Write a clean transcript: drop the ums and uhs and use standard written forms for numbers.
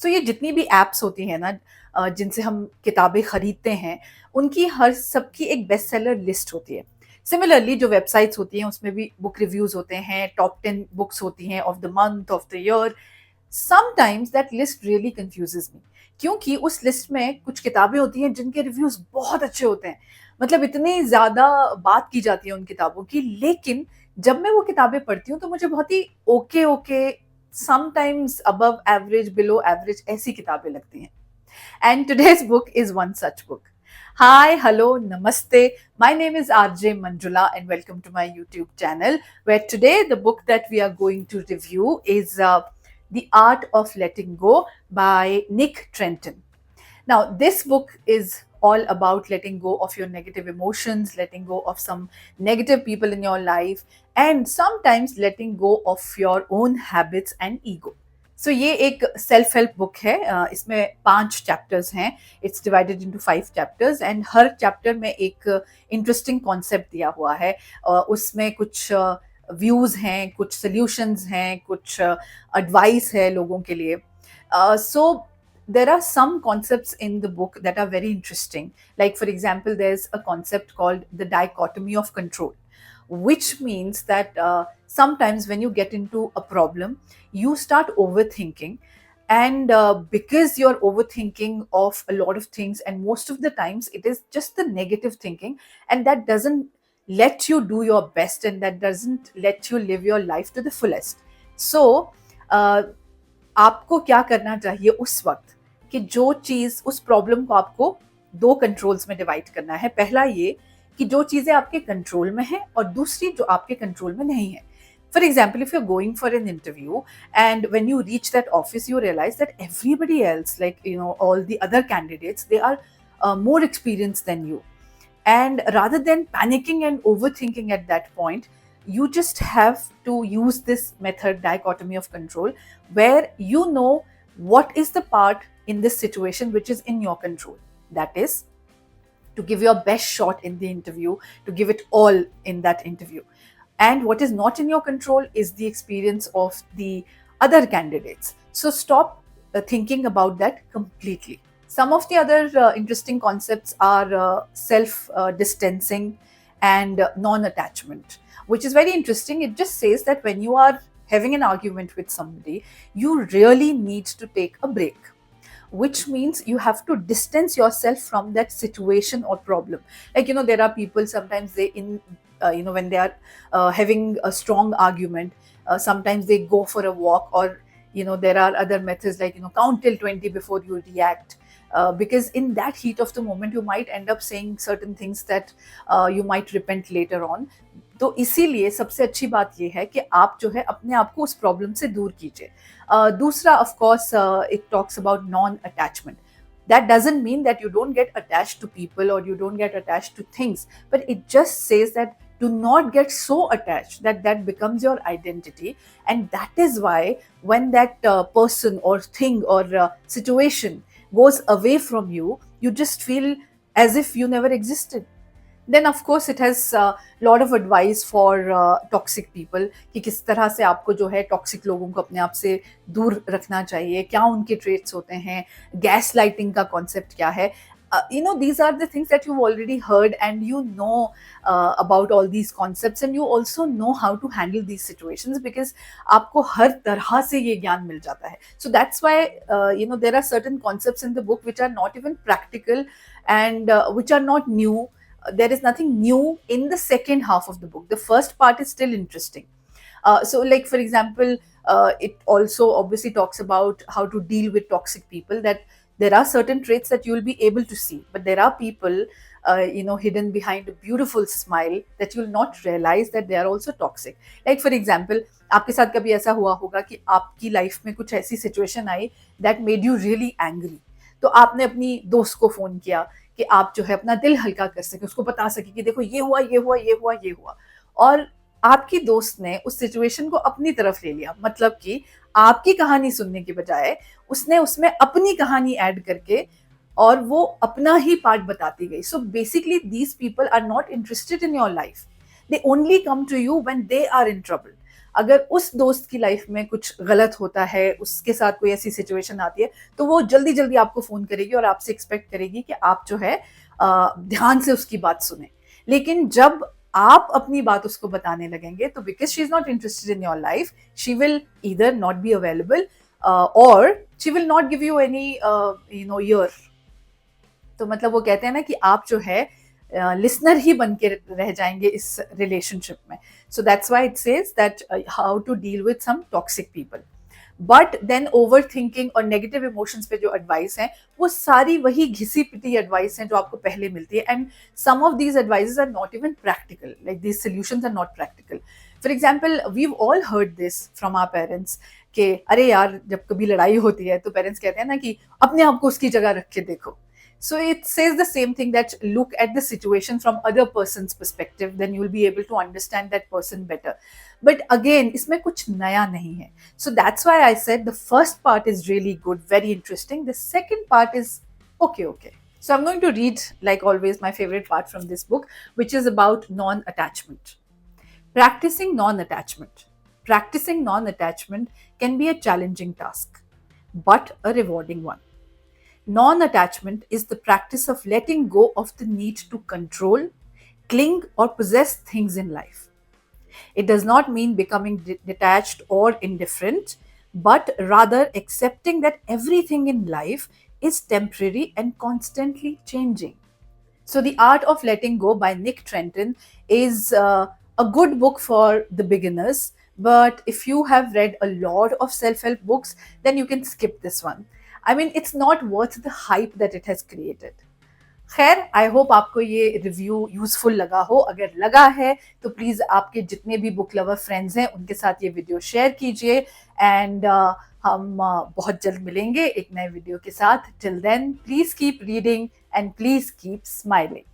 सो ये जितनी भी ऐप्स होती हैं ना जिनसे हम किताबें खरीदते हैं, उनकी हर सबकी एक बेस्ट सेलर लिस्ट होती है। सिमिलरली जो वेबसाइट्स होती हैं उसमें भी बुक रिव्यूज़ होते हैं, टॉप 10 बुक्स होती हैं of the month, of the year. Sometimes that list really confuses me, क्योंकि उस लिस्ट में कुछ किताबें होती हैं जिनके रिव्यूज़ बहुत अच्छे होते हैं। मतलब इतनी ज़्यादा बात की जाती है उन किताबों की, लेकिन जब मैं वो किताबें पढ़ती हूँ तो मुझे बहुत ही okay, sometimes above average, below average ऐसी किताबें लगती हैं। And today's book is one such book. Hi, hello, namaste. My name is RJ Manjula and welcome to my YouTube channel, where today the book that we are going to review is The Art of Letting Go by Nick Trenton. Now, this book is all about letting go of your negative emotions, letting go of some negative people in your life, and sometimes letting go of your own habits and ego. सो ये एक self help book है। इसमें 5 chapters हैं। It's divided into 5 chapters and her chapter में एक interesting concept दिया हुआ है। उसमें कुछ व्यूज़ हैं, कुछ सॉल्यूशंस हैं, कुछ एडवाइस है लोगों के लिए। सो there are some concepts in the book that are very interesting. Like, for example, there's a concept called the dichotomy of control, which means that sometimes when you get into a problem, you start overthinking. And because you're overthinking of a lot of things, and most of the times it is just the negative thinking, and that doesn't let you do your best, and that doesn't let you live your life to the fullest. So, uh, आपको क्या करना चाहिए उस वक्त कि जो चीज़ उस problem को आपको 2 कंट्रोल्स में डिवाइड करना है। पहला ये कि जो चीज़ें आपके कंट्रोल में हैं और दूसरी जो आपके कंट्रोल में नहीं है। For example, if you're going for an interview and when you reach that office, you realize that everybody else, like, all the other candidates, they are more experienced than you. And rather than panicking and overthinking at that point, you just have to use this method, dichotomy of control, where you know what is the part in this situation which is in your control. That is, to give your best shot in the interview, to give it all in that interview. And what is not in your control is the experience of the other candidates. So stop thinking about that completely. Some of the other interesting concepts are self distancing and non attachment, which is very interesting. It just says that when you are having an argument with somebody, you really need to take a break, which means you have to distance yourself from that situation or problem. Like, there are people sometimes they in when they are having a strong argument, sometimes they go for a walk, or there are other methods like count till 20 before you react, because in that heat of the moment you might end up saying certain things that you might repent later on. तो इसीलिए सबसे अच्छी बात ये है कि आप जो है अपने आप को उस प्रॉब्लम से दूर कीजिए। दूसरा, of course, it talks about non attachment. That doesn't mean that you don't get attached to people or you don't get attached to things, but it just says that do not get so attached that that becomes your identity. And that is why when that person or thing or situation goes away from you, you just feel as if you never existed. Then of course it has a lot of advice for toxic people कि किस तरह से आपको जो है toxic लोगों को अपने आप से दूर रखना चाहिए, क्या उनके ट्रेट्स होते हैं, गैस लाइटिंग का कॉन्सेप्ट क्या है. These are the things that you've already heard, and about all these concepts, and you also know how to handle these situations because आपको हर तरह से ये ज्ञान मिल जाता है. So that's why there are certain concepts in the book which are not even practical, and which are not new. There is nothing new in the second half of the book. The first part is still interesting. So, like, for example, it also obviously talks about how to deal with toxic people, that there are certain traits that you will be able to see, but there are people hidden behind a beautiful smile that you will not realize that they are also toxic. Like, for example, आपके साथ कभी ऐसा हुआ होगा कि आपकी life में कुछ ऐसी situation I that made you really angry. तो आपने अपनी दोस्त को फोन किया कि आप जो है अपना दिल हल्का कर सके, उसको बता सके कि देखो ये हुआ, ये हुआ, ये हुआ, ये हुआ. और आपकी दोस्त ने उस सिचुएशन को अपनी तरफ ले लिया. मतलब कि आपकी कहानी सुनने के बजाय उसने उसमें अपनी कहानी ऐड करके और वो अपना ही पार्ट बताती गई. So basically these people are not interested in your life. They only come to you when they are in trouble. अगर उस दोस्त की लाइफ में कुछ गलत होता है, उसके साथ कोई ऐसी सिचुएशन आती है, तो वो जल्दी-जल्दी आपको फ़ोन करेगी और आपसे एक्सपेक्ट करेगी कि आप जो है ध्यान से उसकी बात सुनें। लेकिन जब आप अपनी बात उसको बताने लगेंगे, तो because she is not interested in your life, she will either not be available और she will not give you any ear. तो मतलब वो कहते हैं ना कि आप जो है लिसनर ही बन के रह जाएंगे इस रिलेशनशिप में। So that's why it says that how to deal with some toxic people. But then over thinking और नेगेटिव इमोशंस पे जो एडवाइस है, वो सारी वही घिसी पिटी एडवाइस है जो आपको पहले मिलती है, and some of these advices are not even practical, like these solutions are not practical. For example, we all heard this from our parents कि अरे यार, जब कभी लड़ाई होती है तो पेरेंट्स कहते हैं ना कि अपने आप को उसकी जगह रख के देखो। So it says the same thing, that look at the situation from other person's perspective, then you will be able to understand that person better. But again, इसमें कुछ नया नहीं है. So that's why I said the first part is really good, very interesting. The second part is okay. So I'm going to read, like always, my favorite part from this book, which is about non-attachment. Practicing non-attachment. Practicing non-attachment can be a challenging task, but a rewarding one. Non-attachment is the practice of letting go of the need to control, cling, or possess things in life. It does not mean becoming detached or indifferent, but rather accepting that everything in life is temporary and constantly changing. So, The Art of Letting Go by Nick Trenton is a good book for the beginners. But if you have read a lot of self help books, then you can skip this one. I mean, it's not worth the hype that it has created. खैर, I hope आपको ये review useful लगा हो। अगर लगा है तो please आपके जितने भी बुक लवर फ्रेंड्स हैं उनके साथ ये वीडियो शेयर कीजिए, एंड हम बहुत जल्द मिलेंगे एक नए वीडियो के साथ। Till then, please keep reading and please keep smiling.